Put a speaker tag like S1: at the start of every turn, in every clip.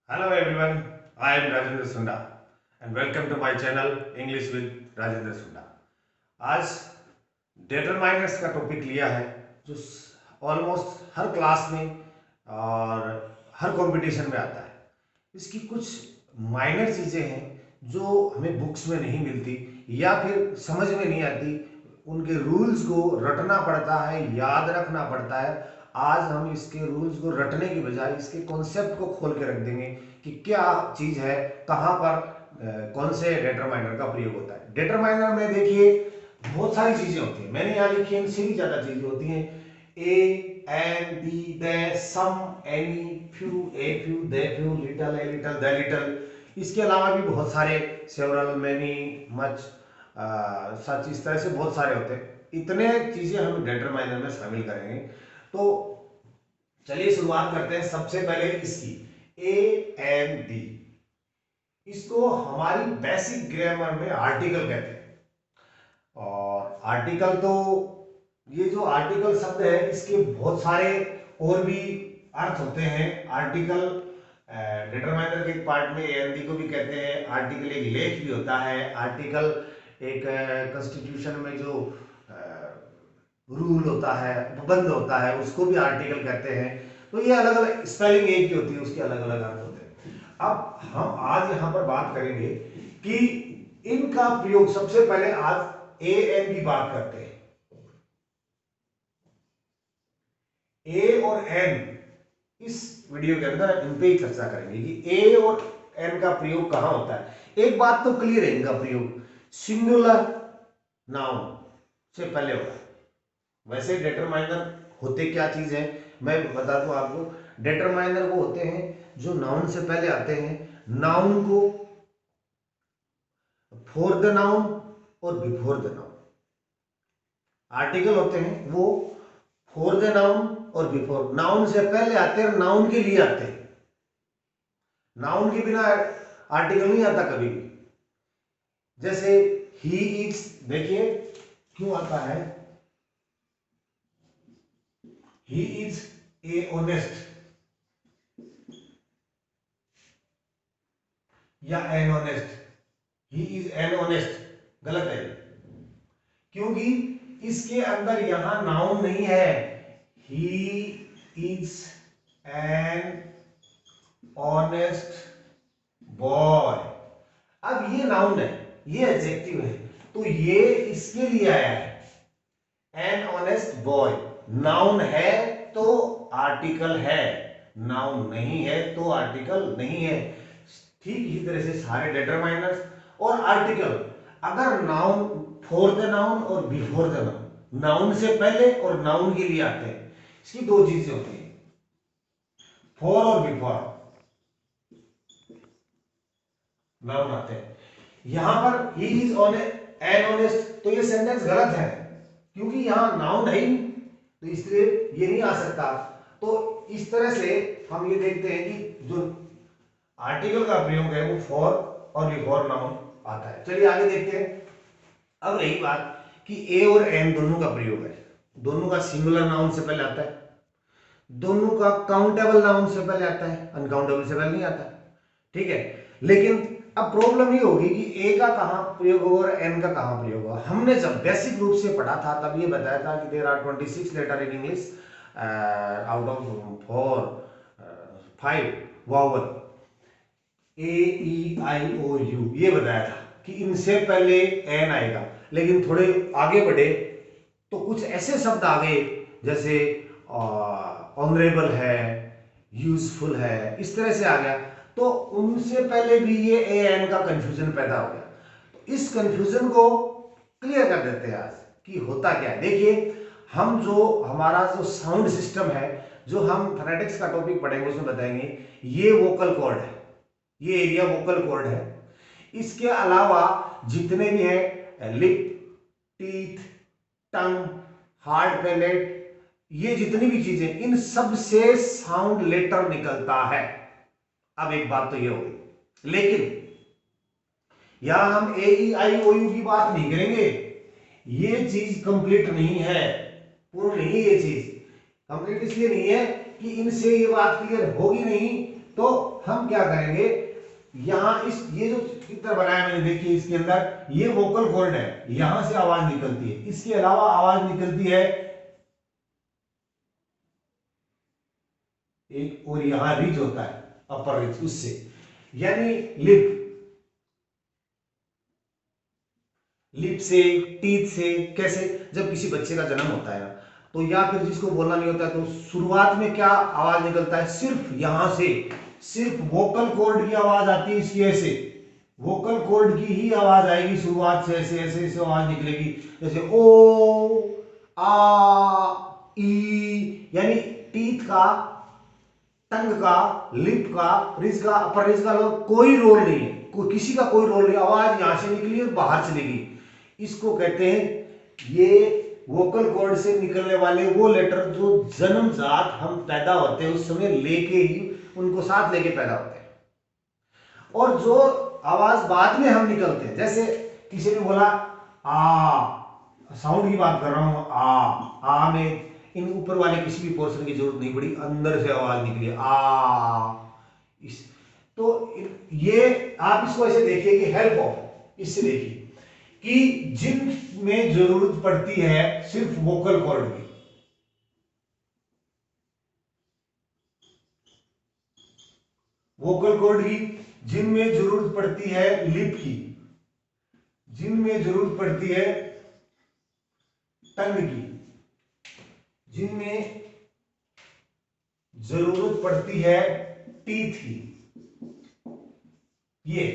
S1: Hello everyone, I am Rajendra Sunda and welcome to my channel English with Rajendra Sunda। आज determiners का topic लिया है जो almost हर class में और हर कंपटीशन में आता है। इसकी कुछ माइनर चीज़ें हैं जो हमें बुक्स में नहीं मिलती या फिर समझ में नहीं आती, उनके रूल्स को रटना पड़ता है, याद रखना पड़ता है। आज हम इसके रूल्स को रटने की बजाय इसके कॉन्सेप्ट को खोल के रख देंगे कि क्या चीज़ है, कहाँ पर कौन से डिटरमाइनर का प्रयोग होता है। डिटरमाइनर में देखिए बहुत सारी चीज़ें होती हैं, मैंने यहाँ लिखी है, इनसे भी ज़्यादा चीज़ें होती हैं। A an the the some any few a few the few little a little the little, इसके अलावा भी बहुत सारे सेवरल मैनी मच सच, इस तरह से बहुत सारे होते हैं। इतने चीजें हम डिटरमाइनर में शामिल करेंगे। तो चलिए शुरुआत करते हैं। सबसे पहले इसकी ए एन डी, इसको हमारी बेसिक ग्रामर में आर्टिकल कहते हैं। और आर्टिकल तो ये जो आर्टिकल शब्द है इसके बहुत सारे और भी अर्थ होते हैं। आर्टिकल डिटरमाइनर के एक पार्ट में एएनडी को भी कहते हैं। आर्टिकल एक लेख भी होता है। आर्टिकल एक कॉन्स्टिट्यूशन में जो रूल होता है, प्रबंध होता है, उसको भी आर्टिकल कहते हैं। तो ये अलग अलग स्पेलिंग एक ही होती है, उसके अलग अलग अर्थ होते हैं। अब हम आज यहाँ पर बात करेंगे कि इनका प्रयोग। सबसे पहले आज ए एन की बात करते हैं। ए और एन इस वीडियो के अंदर इन पे ही चर्चा करेंगे कि ए और एन का प्रयोग कहां होता है। एक बात तो क्लियर है, इनका प्रयोग सिंगुलर नाउन से पहले होता है। वैसे डिटरमाइनर होते क्या चीज है मैं बता दूं आपको। डिटरमाइनर वो होते हैं जो नाउन से पहले आते हैं, नाउन को फॉर द नाउन और बिफोर द नाउन। आर्टिकल होते हैं वो फॉर द नाउन और बिफोर, नाउन से पहले आते हैं, नाउन के लिए आते हैं। नाउन के बिना आर्टिकल नहीं आता कभी भी। जैसे ही इज, देखिए क्यों आता है, ही इज ए ऑनेस्ट या an honest. He is an honest गलत है, क्योंकि इसके अंदर यहां नाउन नहीं है। He is an honest boy. अब ये नाउन है, ये एडजेक्टिव है, तो ये इसके लिए आया है। एन ऑनेस्ट बॉय नाउन है तो आर्टिकल है, नाउन नहीं है तो आर्टिकल नहीं है। ठीक इसी तरह से सारे डिटरमाइनर्स और आर्टिकल, अगर नाउन फॉर द नाउन और बिफोर द नाउन, नाउन से पहले और नाउन के लिए आते हैं, इसकी दो चीजें होती हैं, फॉर और बिफोर नाउन आते हैं। यहां पर he is on an honest, तो ये सेंटेंस गलत है क्योंकि यहां नाउन है ही, तो इसलिए ये नहीं आ सकता। तो इस तरह से हम ये देखते हैं कि जो आर्टिकल का प्रयोग है वो फॉर और बिफोर नाउन आता है। चलिए आगे देखते हैं। अब रही बात कि ए और एन दोनों का प्रयोग है, दोनों का सिंगुलर नाउन से पहले आता है, दोनों का काउंटेबल नाउन से पहले आता है, अनकाउंटेबल से पहले नहीं आता। ठीक है, लेकिन अब प्रॉब्लम ये होगी कि ए का कहां प्रयोग होगा और एन का कहां प्रयोग होगा। हमने जब बेसिक रूप से पढ़ा था तब ये बताया था कि there are 26 letter in English, out of 5 vowel, A E I O U, ये बताया था कि इनसे पहले एन आएगा। लेकिन थोड़े आगे बढ़े तो कुछ ऐसे शब्द आ गए जैसे ऑनरेबल है, यूजफुल है, इस तरह से आ गया, तो उनसे पहले भी ये ए एन का कंफ्यूजन पैदा हो गया। तो इस कंफ्यूजन को क्लियर कर देते हैं आज कि होता क्या है। देखिए हम जो हमारा जो साउंड सिस्टम है, जो हम फोनेटिक्स का टॉपिक पढ़ेंगे उसमें बताएंगे, ये वोकल कॉर्ड है, ये एरिया वोकल कॉर्ड है। इसके अलावा जितने भी हैं लिप, टीथ, टंग, हार्ड पैलेट, ये जितनी भी चीजें, इन सब से साउंड लेटर निकलता है। अब एक बात तो ये हो गई, लेकिन यहां हम ए ई आई ओ यू की बात नहीं करेंगे। ये चीज कंप्लीट नहीं है, पूर्ण नहीं। ये चीज कंप्लीट इसलिए नहीं है कि इनसे ये बात क्लियर होगी नहीं, तो हम क्या करेंगे, यहां इस ये जो चित्र बनाया मैंने, देखिए इसके अंदर ये वोकल कॉर्ड है, यहां से आवाज निकलती है, इसके अलावा आवाज निकलती है एक, और यहां रिज होता है, अपर रिज, उससे, यानी लिप, लिप से, टीथ से। कैसे, जब किसी बच्चे का जन्म होता है ना, तो या फिर जिसको बोलना नहीं होता, तो शुरुआत में क्या आवाज निकलता है, सिर्फ यहां से, सिर्फ वोकल कॉर्ड की आवाज आती है, इसकी ऐसे वोकल कॉर्ड की ही आवाज आएगी शुरुआत से, ऐसे ऐसे ऐसे आवाज निकलेगी, जैसे ओ, आ, ई, यानी टीथ का, टंग का, लिप का, रिज का, अपर रिज का कोई रोल नहीं है, कोई किसी का कोई रोल नहीं, आवाज यहां से निकली और बाहर चलेगी। इसको कहते हैं, ये वोकल कॉर्ड से निकलने वाले वो लेटर जो जन्मजात हम पैदा होते हैं उस समय लेके ही, उनको साथ लेके पैदा होते हैं। और जो आवाज बाद में हम निकलते हैं, जैसे किसी ने बोला आ, साउंड की बात कर रहा हूं, आ में इन ऊपर वाले किसी भी पोर्शन की जरूरत नहीं पड़ी, अंदर से आवाज निकली आ, इस, तो ये आप इसको ऐसे देखिए कि हेल्प ऑफ, इससे देखिए कि जिन में जरूरत पड़ती है सिर्फ वोकल कॉर्ड की, वोकल कॉर्ड की, जिनमें जरूरत पड़ती है लिप की, जिनमें जरूरत पड़ती है टंग की, जिनमें जरूरत पड़ती है टीथ की, ये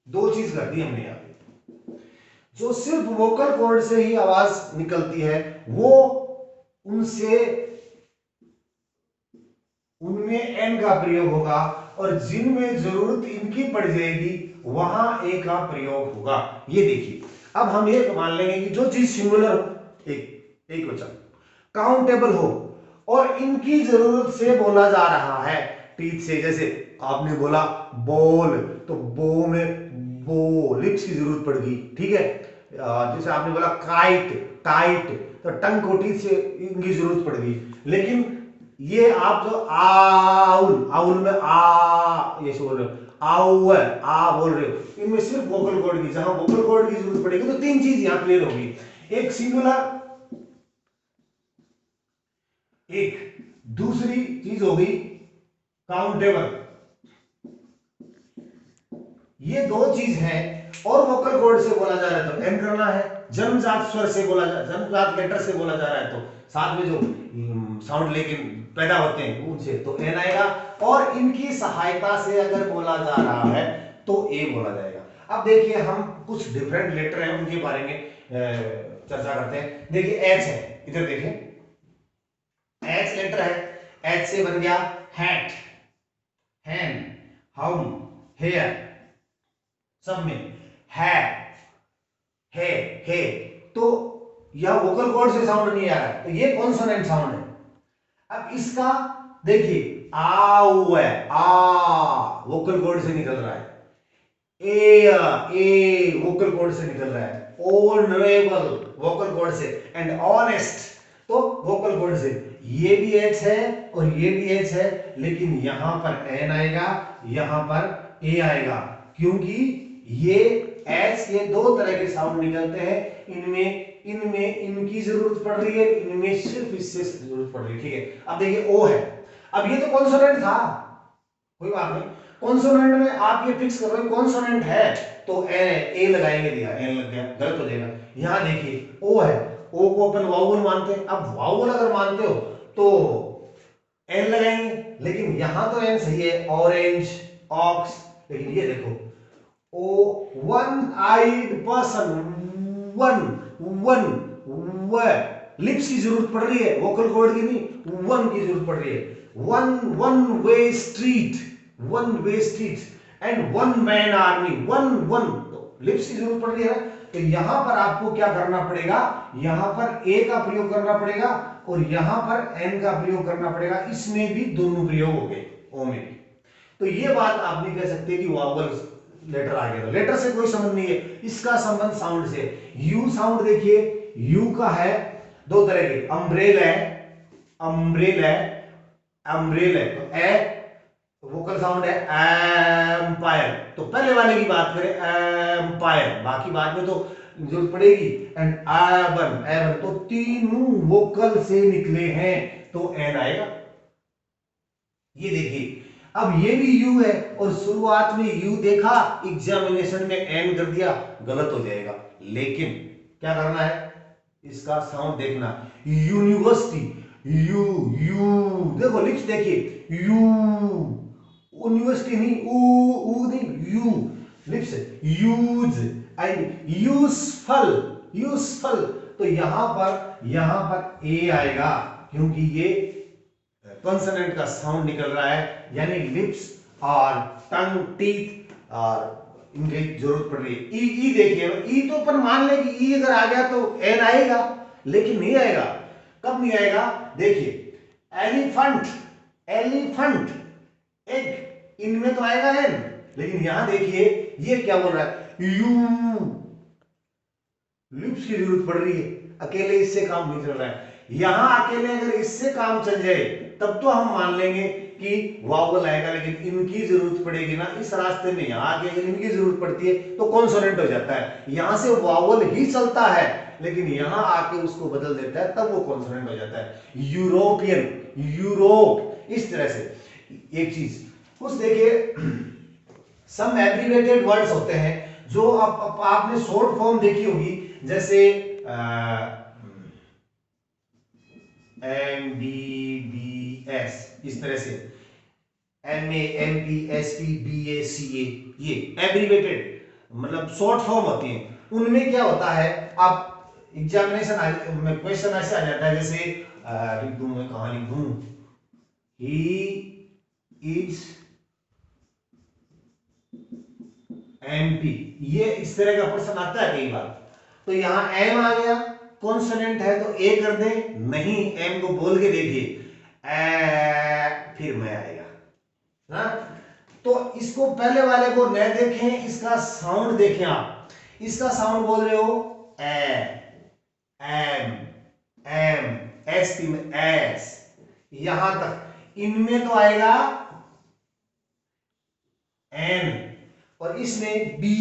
S1: दो चीज कर दी हमने यहां पे। जो सिर्फ वोकल कॉर्ड से ही आवाज निकलती है वो, उनसे, उनमें एन का प्रयोग होगा, और जिनमें जरूरत इनकी पड़ जाएगी वहां ए का प्रयोग होगा। ये देखिए, अब हम ये मान लेंगे कि जो चीज सिंगुलर हो, एक वचन, काउंटेबल हो, और इनकी जरूरत से बोला जा रहा है टीथ से, जैसे आपने बोला बॉल, तो बो में बो, लिप्स की जरूरत पड़ गई, ठीक है। जैसे आपने बोला काइट, टाइट, तो टंग को टीथ से इनकी जरूरत पड़ गई। लेकिन ये आप जो आउल, आउल में आ ये बोल रहे हो, आउ है, आ बोल रहे हो, इनमें सिर्फ वोकल कॉर्ड की, जहां वोकल कॉर्ड की जरूरत पड़ेगी, तो तीन चीज यहां क्लियर होगी, एक सिंगुलर, एक दूसरी चीज होगी काउंटेबल, ये दो चीज है। और वोकल कॉर्ड से बोला जा रहा है तो एम करना है, जन्मजात स्वर से बोला जा, जन्मजात लेटर से बोला जा रहा है तो साथ में जो साउंड लेके पैदा होते हैं उनसे तो एन आएगा, और इनकी सहायता से अगर बोला जा रहा है तो ए बोला जाएगा। अब देखिए हम कुछ डिफरेंट लेटर हैं उनके बारे में चर्चा करते हैं। देखिए एच है, इधर देखिए एच लेटर है, एच से बन गया हैट, हैंड, हाउम, हेयर, सब में है, तो यह वोकल कॉर्ड से साउंड नहीं आ रहा है, तो ये कॉन्सोनेंट साउंड है। अब इसका देखिए आउ है, आ वोकल कॉर्ड से निकल रहा है, ए वोकल कॉर्ड से निकल रहा है, ऑनरेबल वोकल कॉर्ड से, एंड ऑनेस्ट तो वोकल कॉर्ड से। ये भी एच है और ये भी एच है, लेकिन यहां पर एन आएगा, यहां पर ए आएगा, क्योंकि ये एच के दो तरह के साउंड निकलते हैं, इनमें इनकी जरूरत पड़ रही है, इनमें सिर्फ इससे जरूरत पड़ रही है, ठीक है। अब देखिए ओ है, अब ये तो कॉन्सोनेंट था, कोई बात नहीं, कॉन्सोनेंट में आप ये फिक्स कर रहे हो कॉन्सोनेंट है तो ए लगाएंगे, दिया एन लग गया, गलत हो जाएगा। यहां देखिए ओ है, ओ को अपन वाउवल मानते हैं, अब वाउवल अगर मानते हो तो एन लगाएंगे, लेकिन यहां तो एन सही है, ऑरेंज, ऑक्स, लेकिन ये देखो ओ one eyed person, one lips की जरूरत पड़ रही है, वोकल कॉर्ड की नहीं, वन की जरूरत पड़ रही है। One way street, and one man army, one तो लिप्स की जरूरत पड़ रही है। तो यहां पर आपको क्या करना पड़ेगा, यहां पर ए का प्रयोग करना पड़ेगा और यहां पर एन का प्रयोग करना पड़ेगा, इसमें भी दोनों प्रयोग हो गए, ओ में भी। तो ये बात आप नहीं कह सकते कि वावल लेटर आ गया, लेटर से कोई संबंध नहीं है, इसका संबंध साउंड से। यू साउंड देखिए, यू का है दो तरह के, अम्ब्रेल है, तो ए वोकल साउंड है एम्पायर, तो पहले वाले की बात करें एम्पायर, बाकी बाद में तो जरूरत पड़ेगी। एंड एवन, एवन तो तीनों वोकल से निकले हैं तो एन आएगा। ये देखिए अब ये भी यू है और शुरुआत में यू देखा, एग्जामिनेशन में एन कर दिया, गलत हो जाएगा। लेकिन क्या करना है, इसका साउंड देखना। यूनिवर्सिटी, यू यू देखो लिप्स देखिए, यू, यूनिवर्सिटी नहीं, ऊ नहीं, you lips, use and useful, useful तो यहां पर ए आएगा क्योंकि ये कॉन्सोनेंट का साउंड निकल रहा है, यानी लिप्स और टंग, टीथ और इनकी जरूरत पड़ रही है। ई देखिए, ई तो अपन मान ले कि ई अगर आ गया तो एन आएगा, लेकिन नहीं आएगा। कब नहीं आएगा, देखिए एलिफेंट, एलिफेंट, एग, इनमें तो आएगा एन, लेकिन यहां देखिए ये क्या बोल रहा है, यू, लिप्स की जरूरत पड़ रही है, अकेले इससे काम नहीं चल रहा है। यहां अकेले अगर इससे काम चल जाए तब तो हम मान लेंगे कि वावल आएगा, लेकिन इनकी जरूरत पड़ेगी ना इस रास्ते में, यहां आके अगर इनकी जरूरत पड़ती है तो कॉन्सोनेंट हो जाता है। यहां से वावल ही चलता है लेकिन यहां आके उसको बदल देता है, तब वो कॉन्सोनेंट हो जाता है। यूरोपियन, यूरोप, इस तरह से एक चीज कुछ देखिए, सम एब्रिवेटेड वर्ड्स होते हैं जो आपने शॉर्ट फॉर्म देखी होगी, जैसे MBBS, इस तरह से MA MPSP BACA, ये एब्रिवेटेड मतलब शॉर्ट फॉर्म होती हैं। उनमें क्या होता है, आप एग्जामिनेशन में क्वेश्चन ऐसे आ जाता है, जैसे लिख दूं मैं, कहां लिख दूं, ही इज MP, ये इस तरह का प्रश्न आता है कई बार। तो यहां एम आ गया, कॉन्सोनेंट है तो ए कर दे, नहीं एम को बोल के देखिए, फिर मैं आएगा ना। तो इसको पहले वाले को न देखें, इसका साउंड देखें आप, इसका साउंड बोल रहे हो एम, एम, एस में एस, यहां तक इनमें तो आएगा एन और इसमें बी,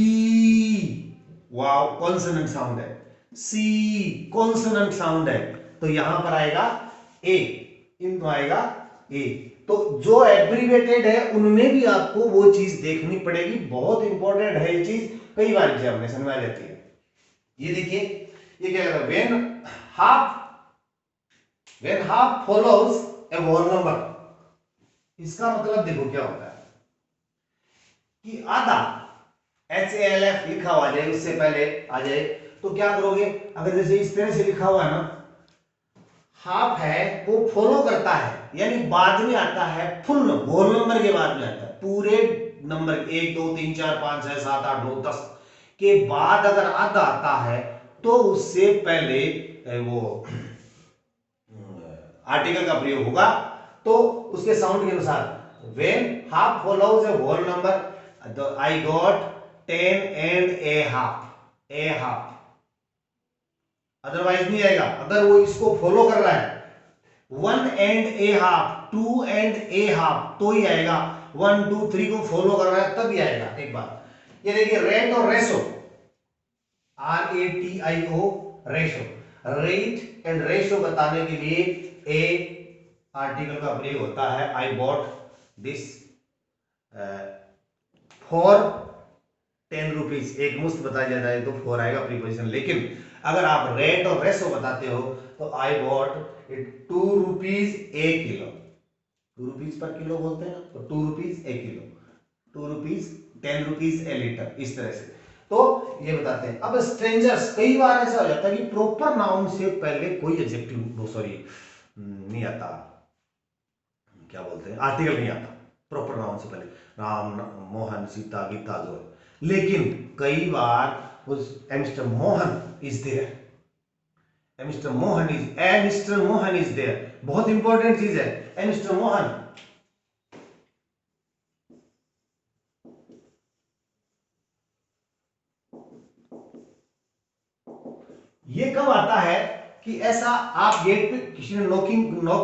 S1: वाव कॉन्सोनेंट साउंड है, सी कॉन्सोनेंट साउंड है, तो यहां पर आएगा ए, इन तो आएगा ए। तो जो एब्रिवेटेड है उनमें भी आपको वो चीज देखनी पड़ेगी, बहुत इंपॉर्टेंट है ये चीज, कई बार एग्जामिनेशन में आ जाती है। ये देखिए ये क्या कहता है, when half follows a whole number, इसका मतलब देखो क्या होता है कि आधा, HALF लिखा हुआ जाए उससे पहले आ जाए तो क्या करोगे, अगर जैसे इस तरह से लिखा हुआ है ना, हाफ है वो फॉलो करता है, यानी बाद में आता है फुल होल नंबर के बाद में आता है, पूरे नंबर 1 2 3 4 5 6 7 8 9 10 के बाद अगर आधा आता है तो उससे पहले वो आर्टिकल का प्रयोग होगा। तो उसके साउंड के अनुसार, when half follows a whole number, I got 10 and a half, a half, otherwise नहीं आएगा। अगर वो इसको फॉलो कर रहा है 1 and a half, 2 and a half तो ही आएगा, 1 2 3 को फॉलो कर रहा है तब ही आएगा। एक बात ये देखिए, रेट और ratio, RATIO, ratio, rate and ratio बताने के लिए ए आर्टिकल का प्रयोग होता है। I bought this for 10 rupees, एक मुफ्त बताया जाता है तो 4 आएगा प्रीपोजिशन। लेकिन अगर आप रेट और रेशो बताते हो तो I bought it 2 rupees A kilo, 2 rupees per kilo बोलते हैं ना, तो 2 रुपीज ए किलो, 2 रुपीज 10 रुपीज ए लीटर, इस तरह से तो ये बताते हैं। अब स्ट्रेंजर्स, कई बार ऐसा हो जाता है कि प्रॉपर नाउन से पहले कोई एडजेक्टिव, सॉरी नहीं आता, क्या बोलते हैं, आर्टिकल नहीं आता प्रॉपर नाउन से पहले, राम मोहन सीता गीता जो है, लेकिन कई बार उस mister Mohan is there, mister Mohan is, mister Mohan is there, बहुत इंपॉर्टेंट चीज है मिस्टर मोहन। ये कब आता है कि ऐसा आप गेट पे, किसी ने नॉक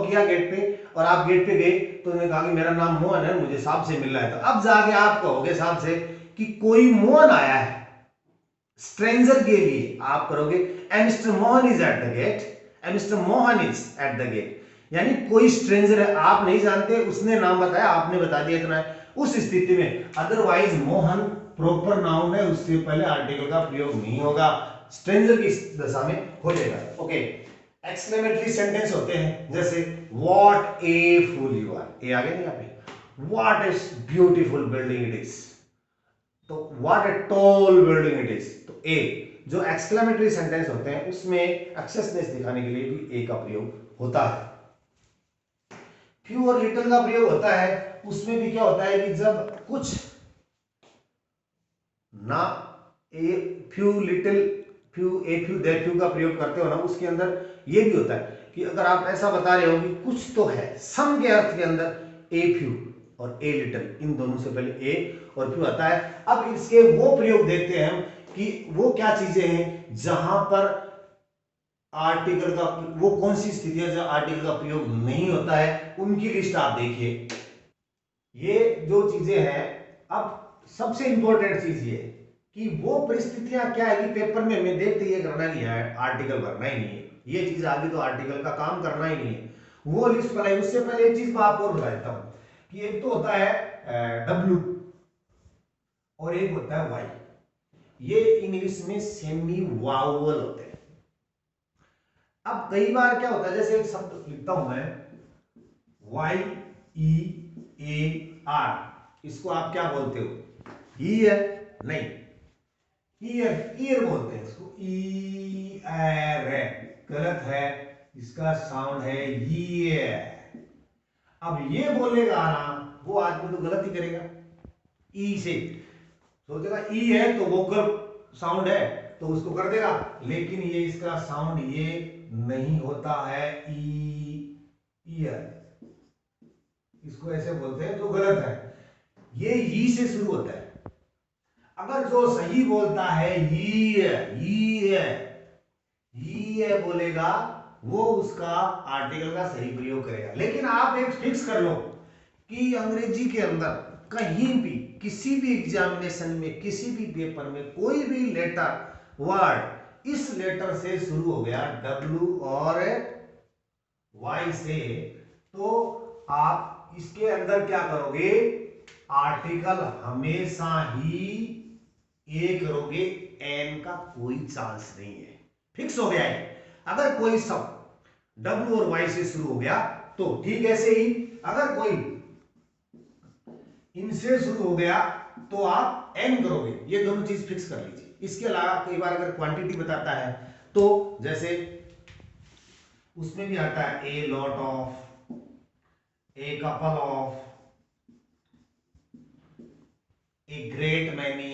S1: किया गेट पे और आप गेट पे गए तो उन्होंने कहा कि मेरा नाम मोहन है, मुझे साहब से मिलना है। तो अब जाके आप कहोगे साहब से कि कोई मोहन आया है, स्ट्रेंजर के लिए आप करोगे mister Mohan is at the gate, mister Mohan is at the gate, यानी कोई स्ट्रेंजर है, आप नहीं जानते, उसने नाम बताया, आपने बता दिया इतना है, उस स्थिति में। अदरवाइज मोहन प्रॉपर नाउन है, उससे पहले आर्टिकल का प्रयोग नहीं होगा, स्ट्रेंजर की दशा में हो जाएगा। ओके, एक्सक्लेमेटरी सेंटेंस होते हैं जैसे what a fool you are, a आ गया यहाँ पे, what is beautiful building it is, तो what a tall building it is, तो ए। जो एक्सक्लेमेटरी सेंटेंस होते हैं उसमें एक्सेसनेस दिखाने के लिए भी ए का प्रयोग होता है। फ्यू और लिटिल का प्रयोग होता है, उसमें भी क्या होता है कि जब कुछ ना a few little few a few the few का प्रयोग करते हो ना, उसके अंदर ये भी होता है कि अगर आप ऐसा बता रहे हो कि कुछ तो है, सम के अर्थ के अंदर ए फ्यू और ए लिटिल, इन दोनों से पहले ए और फ्यू आता है। अब इसके वो प्रयोग देखते हैं हम कि वो क्या चीजें हैं जहां पर आर्टिकल का, वो कौन सी स्थिति है जहां आर्टिकल का प्रयोग नहीं होता है, उनकी लिस्ट आप देखिए। ये जो चीजें हैं, अब सबसे इंपॉर्टेंट चीज ये कि वो परिस्थितियां क्या है कि पेपर में हमें देखते ये करना नहीं है, आर्टिकल भरना ही नहीं है, ये चीज आगे तो आर्टिकल का काम करना ही नहीं है, वो लिस्ट बनाई। उससे पहले एक चीज मैं आपको बता देता हूं कि एक तो होता है डब्ल्यू और एक होता है वाई, ये इंग्लिश में सेमी वावल होते हैं। अब कई बार क्या होता है, जैसे एक शब्द लिखता हूं मैं वाई ई ए आर, इसको आप क्या बोलते हो, ईयर नहीं, ईयर ईयर बोलते हैं इसको, ई एर है, गलत है, इसका साउंड है ईयर। अब ये बोलेगा ना वो आदमी तो गलत ही करेगा, ई से सोचेगा ई है तो वोकल साउंड है तो उसको कर देगा, लेकिन ये इसका साउंड ये नहीं होता है, ई ईयर, इसको ऐसे बोलते हैं जो गलत है, ये ई से शुरू होता है। अगर जो सही बोलता है ये बोलेगा, वो उसका आर्टिकल का सही प्रयोग करेगा। लेकिन आप एक फिक्स कर लो कि अंग्रेजी के अंदर कहीं भी किसी भी एग्जामिनेशन में किसी भी पेपर में कोई भी लेटर वर्ड इस लेटर से शुरू हो गया डब्ल्यू और वाई से, तो आप इसके अंदर क्या करोगे, आर्टिकल हमेशा ही ए करोगे, एन का कोई चांस नहीं है, फिक्स हो गया है। अगर कोई शब्द डब्ल्यू और वाई से शुरू हो गया तो ठीक, ऐसे ही अगर कोई इनसे शुरू हो गया तो आप एन करोगे, ये दोनों चीज फिक्स कर लीजिए। इसके अलावा कई बार अगर क्वांटिटी बताता है तो जैसे उसमें भी आता है a lot of, a couple of, a great many,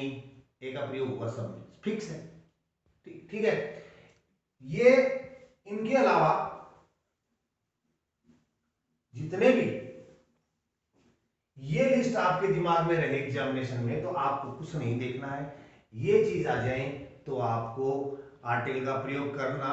S1: a का प्रयोग होगा सब में, फिक्स है, ठीक है। ये इनके अलावा जितने भी, ये लिस्ट आपके दिमाग में रहे एग्जामिनेशन में तो आपको कुछ नहीं देखना है, ये चीज आ जाए तो आपको आर्टिकल का प्रयोग करना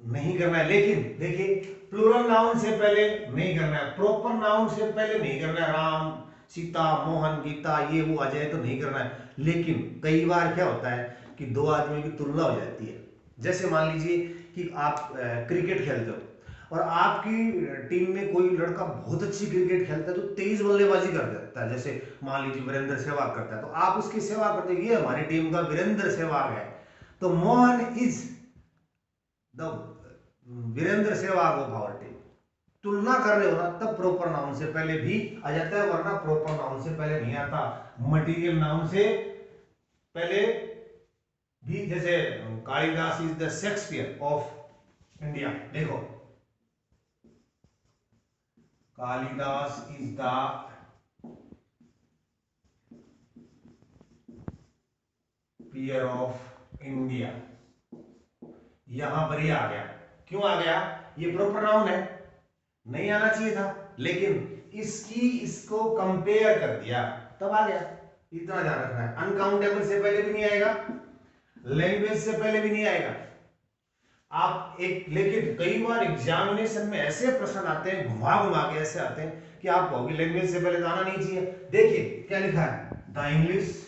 S1: नहीं करना है। लेकिन देखिए, प्लूरल नाउन से पहले नहीं करना है, प्रॉपर नाउन से पहले नहीं करना है, राम सीता मोहन गीता ये वो आ जाए तो नहीं करना है। लेकिन कई बार क्या होता है कि दो आदमियों की तुलना हो जाती है, जैसे मान लीजिए कि आप क्रिकेट खेलते हो और आपकी टीम में कोई लड़का बहुत अच्छी क्रिकेट खेलता है तो तेज बल्लेबाजी कर देता है, जैसे मान लीजिए वीरेंद्र सहवाग करता है, तो आप उसकी सेवा करते हैं, ये हमारी टीम का वीरेंद्र सहवाग है, तो Mohan is the Virender Sehwag of our team. तुलना कर रहे हो ना, तब प्रॉपर नाउन से पहले भी आ जाता है, वरना प्रॉपर नाउन से पहले नहीं आता, मटेरियल नाउन से पहले भी। जैसे Kalidas is the Shakespeare of India, देखो Kalidas is the peer of India, यहां पर ही आ गया, क्यों आ गया, ये प्रॉपर नाउन है, नहीं आना चाहिए था, लेकिन इसको कंपेयर कर दिया तब आ गया, इतना ध्यान रखना है। अनकाउंटेबल से पहले भी नहीं आएगा, लैंग्वेज से पहले भी नहीं आएगा, आप एक, लेकिन कई बार एग्जामिनेशन में ऐसे प्रश्न आते हैं, घुमा घुमा के ऐसे आते हैं कि आप कहोगे लैंग्वेज से पहले तो आना नहीं चाहिए। देखिए क्या लिखा है, द इंग्लिश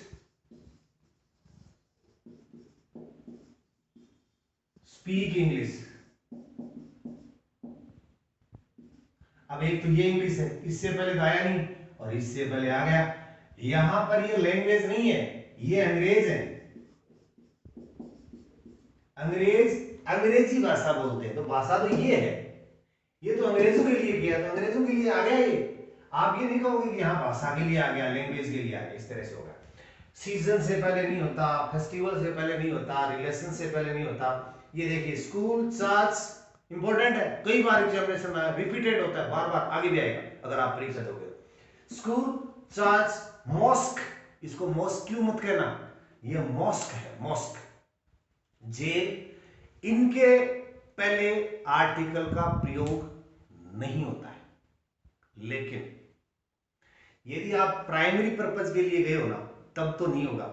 S1: स्पीक इंग्लिश। अब एक तो ये इंग्लिश है, इससे पहले तो आया नहीं और इससे पहले आ गया। यहां पर ये लैंग्वेज नहीं है, ये अंग्रेज है। अंग्रेजी भाषा बोलते हैं, तो भाषा तो ये है, ये तो अंग्रेजों के लिए किया, तो अंग्रेजों के लिए आ गया ये। आप ये नहीं कहोगे कि यहाँ भाषा के लिए आ गया, लैंग्वेज के लिए आ गया, इस तरह से होगा। सीजन से पहले नहीं होता, फेस्टिवल से पहले नहीं होता, रिलेशन से पहले नहीं होता। ये देखिए स्कूल, चर्च इंपॉर्टेंट है, कई बार एग्जामिनेशन में रिपीटेड होता है, बार बार आगे भी आएगा अगर आप परीक्षा दोगे। स्कूल, चर्च, मॉस्क, इसको मॉस्क क्यों मत कहना, ये मॉस्क है, मॉस्क। जेल, इनके पहले आर्टिकल का प्रयोग नहीं होता है, लेकिन यदि आप प्राइमरी पर्पज के लिए गए हो ना तब तो नहीं होगा,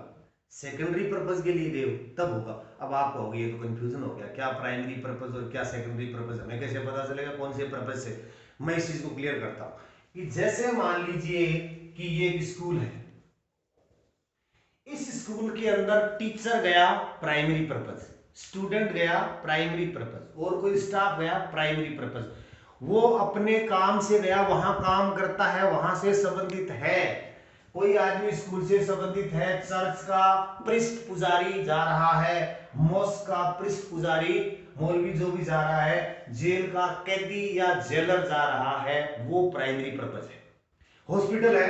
S1: सेकेंडरी पर्पज के लिए गए हो तब होगा। अब आप कहोगे ये तो कंफ्यूजन हो गया, क्या प्राइमरी पर्पज और क्या सेकेंडरी पर्पज, हमें कैसे पता चलेगा कौन से पर्पज से। मैं इस चीज को क्लियर करता हूं कि जैसे मान लीजिए कि ये एक स्कूल है, इस स्कूल के अंदर टीचर गया प्राइमरी पर्पज, स्टूडेंट गया प्राइमरी पर्पज, और कोई स्टाफ गया प्राइमरी पर्पज। वो अपने काम से गया, वहां काम करता है, वहां से संबंधित है। कोई आदमी स्कूल से संबंधित है, चर्च का पृष्ठ पुजारी जा रहा है, मॉस्क का पृष्ठ पुजारी मौलवी जो भी जा रहा है, जेल का कैदी या जेलर जा रहा है, वो प्राइमरी पर्पज है। हॉस्पिटल है,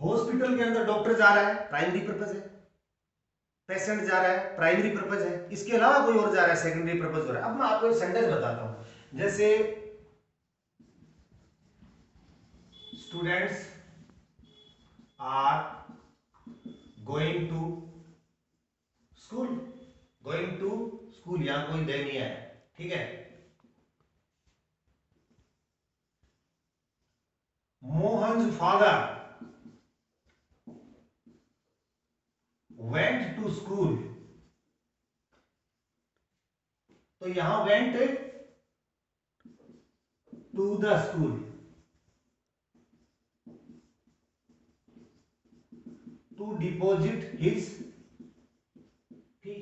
S1: हॉस्पिटल के अंदर डॉक्टर जा रहा है, प्राइमरी पर्पज है। पेशेंट जा रहा है, प्राइमरी पर्पज है। इसके अलावा कोई और जा रहा है, सेकेंडरी पर्पज हो रहा है। अब मैं आपको एक सेंटेंस बताता हूं, जैसे students are going to school, going to school, यहां कोई गए नहीं है, ठीक है। Mohan father went to school, तो यहां went to the school, to deposit his fee।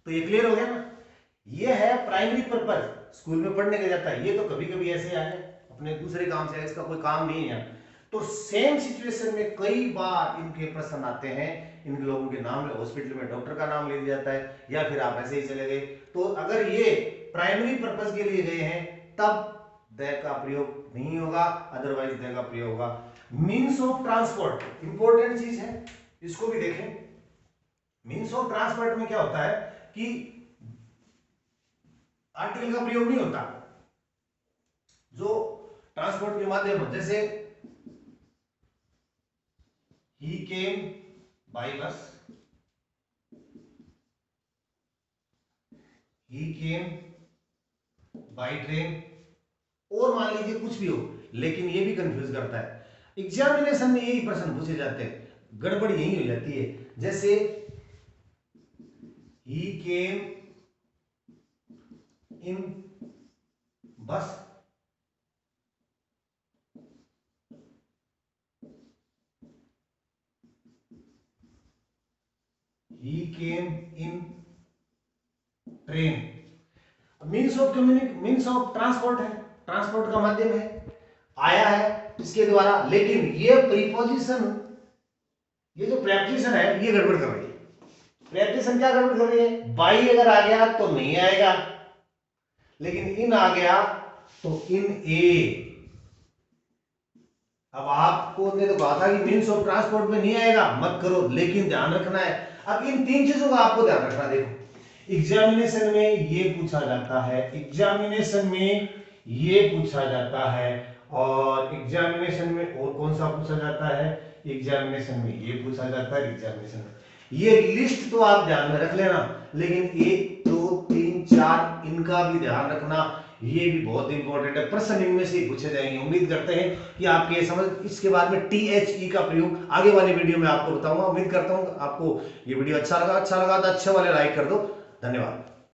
S1: तो ये क्लियर हो गया ना, ये है प्राइमरी पर्पज, स्कूल में पढ़ने के जाता है। ये तो कभी कभी ऐसे आ जाए, अपने दूसरे काम से, इसका कोई काम नहीं है। तो सेम सिचुएशन में कई बार इनके प्रश्न आते हैं, इन लोगों के नाम, हॉस्पिटल में डॉक्टर का नाम ले दिया जाता है, या फिर आप ऐसे ही चले गए। तो अगर ये प्राइमरी पर्पज के लिए गए हैं तब द का प्रयोग नहीं होगा, अदरवाइज द का प्रयोग होगा। मीन्स ऑफ ट्रांसपोर्ट इंपॉर्टेंट चीज है, इसको भी देखें। मीन्स ऑफ ट्रांसपोर्ट में क्या होता है कि आर्टिकल का प्रयोग नहीं होता, जो ट्रांसपोर्ट के माध्यम, जैसे he came by bus, he came by train, और मान लीजिए कुछ भी हो, लेकिन ये भी कंफ्यूज करता है। एग्जामिनेशन में यही प्रश्न पूछे जाते हैं, गड़बड़ यही हो जाती है। जैसे he came in bus, he came in train. Means of means of transport है, ट्रांसपोर्ट का माध्यम है, आया है इसके द्वारा। लेकिन ये प्रीपोजिशन, ये जो प्रेपोजिशन है ये गड़बड़ कर रही है। प्रेपोजिशन क्या गड़बड़ कर रही है, बाई अगर आ गया तो नहीं आएगा, लेकिन इन आ गया तो इन ए। अब आपको ने तो कहा था कि मीन्स ऑफ ट्रांसपोर्ट में नहीं आएगा, मत करो, लेकिन ध्यान रखना है। अब इन तीन चीजों का आपको ध्यान रखना। देखो एग्जामिनेशन में ये पूछा जाता है, एग्जामिनेशन में ये पूछा जाता है, और एग्जामिनेशन में और कौन सा पूछा जाता है, एग्जामिनेशन में ये पूछा जाता है, एग्जामिनेशन में ये लिस्ट तो आप ध्यान में रख लेना, लेकिन 1 2 3 4 इनका भी ध्यान रखना, ये भी बहुत इंपॉर्टेंट है। प्रश्न इनमें से पूछे जाएंगे। उम्मीद करते हैं कि आपके ये समझ, इसके बाद में THE का प्रयोग आगे वाले वीडियो में आपको बताऊंगा। उम्मीद करता हूं आपको ये वीडियो अच्छा लगा तो अच्छे वाले लाइक कर दो। धन्यवाद।